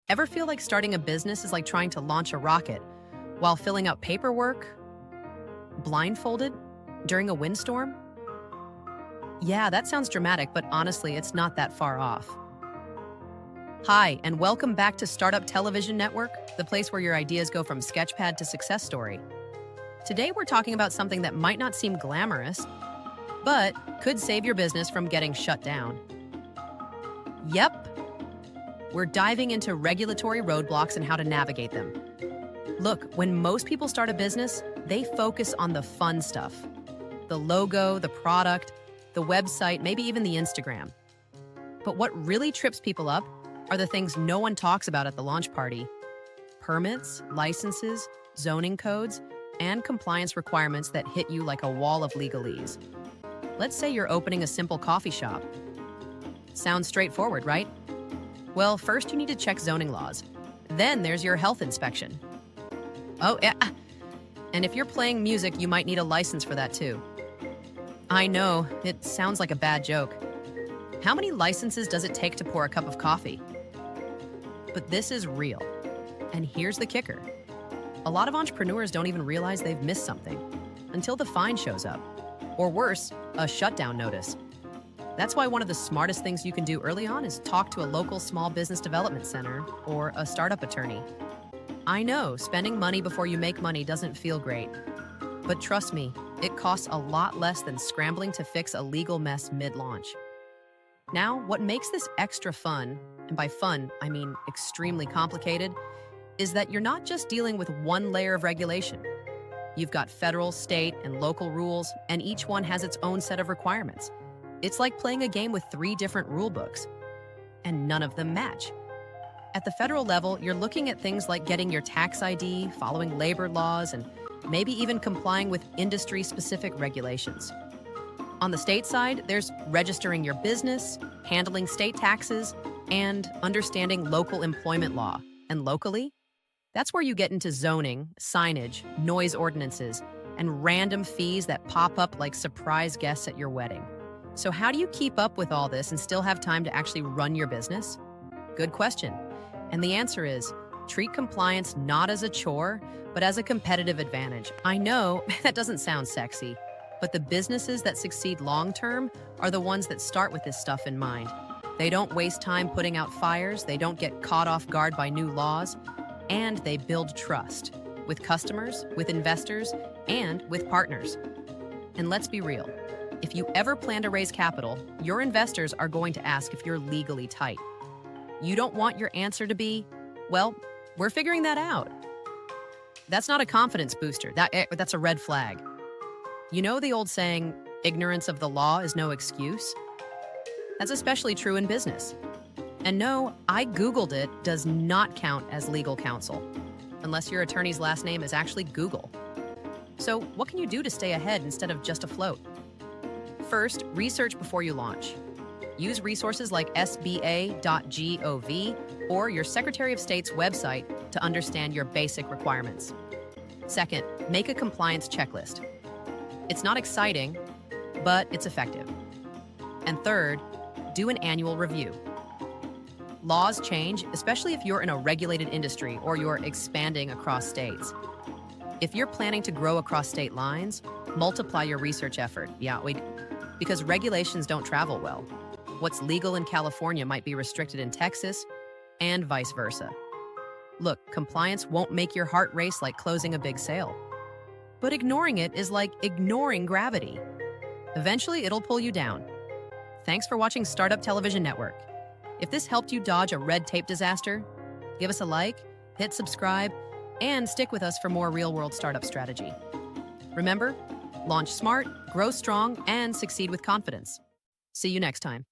Ever feel like starting a business is like trying to launch a rocket while filling out paperwork, blindfolded, during a windstorm? Yeah, that sounds dramatic, but honestly, it's not that far off. Hi, and welcome back to Startup Television Network, the place where your ideas go from sketchpad to success story. Today, we're talking about something that might not seem glamorous, but could save your business from getting shut down. Yep, we're diving into regulatory roadblocks and how to navigate them. Look, when most people start a business, they focus on the fun stuff. The logo, the product, the website, maybe even the Instagram. But what really trips people up are the things no one talks about at the launch party. Permits, licenses, zoning codes, and compliance requirements that hit you like a wall of legalese. Let's say you're opening a simple coffee shop. Sounds straightforward, right? Well, first you need to check zoning laws. Then there's your health inspection. Oh, yeah. And if you're playing music, you might need a license for that too. I know, it sounds like a bad joke. How many licenses does it take to pour a cup of coffee? But this is real. And here's the kicker. A lot of entrepreneurs don't even realize they've missed something until the fine shows up. Or worse, a shutdown notice. That's why one of the smartest things you can do early on is talk to a local small business development center or a startup attorney. I know spending money before you make money doesn't feel great, but trust me, it costs a lot less than scrambling to fix a legal mess mid-launch. Now, what makes this extra fun, and by fun, I mean extremely complicated, is that you're not just dealing with one layer of regulation. You've got federal, state, and local rules, and each one has its own set of requirements. It's like playing a game with 3 different rule books, and none of them match. At the federal level, you're looking at things like getting your tax ID, following labor laws, and maybe even complying with industry-specific regulations. On the state side, there's registering your business, handling state taxes, and understanding local employment law. And locally, that's where you get into zoning, signage, noise ordinances, and random fees that pop up like surprise guests at your wedding. So how do you keep up with all this and still have time to actually run your business? Good question. And the answer is, treat compliance not as a chore, but as a competitive advantage. I know that doesn't sound sexy, but the businesses that succeed long-term are the ones that start with this stuff in mind. They don't waste time putting out fires, they don't get caught off guard by new laws, and they build trust with customers, with investors, and with partners. And let's be real. If you ever plan to raise capital, your investors are going to ask if you're legally tight. You don't want your answer to be, well, we're figuring that out. That's not a confidence booster. That's a red flag. You know the old saying, ignorance of the law is no excuse? That's especially true in business. And no, I Googled it does not count as legal counsel, unless your attorney's last name is actually Google. So what can you do to stay ahead instead of just afloat? First, research before you launch. Use resources like sba.gov or your Secretary of State's website to understand your basic requirements. Second, make a compliance checklist. It's not exciting, but it's effective. And third, do an annual review. Laws change, especially if you're in a regulated industry or you're expanding across states. If you're planning to grow across state lines, multiply your research effort. Because regulations don't travel well. What's legal in California might be restricted in Texas, and vice versa. Look, compliance won't make your heart race like closing a big sale. But ignoring it is like ignoring gravity. Eventually, it'll pull you down. Thanks for watching Startup Television Network. If this helped you dodge a red tape disaster, give us a like, hit subscribe, and stick with us for more real-world startup strategy. Remember, launch smart, grow strong, and succeed with confidence. See you next time.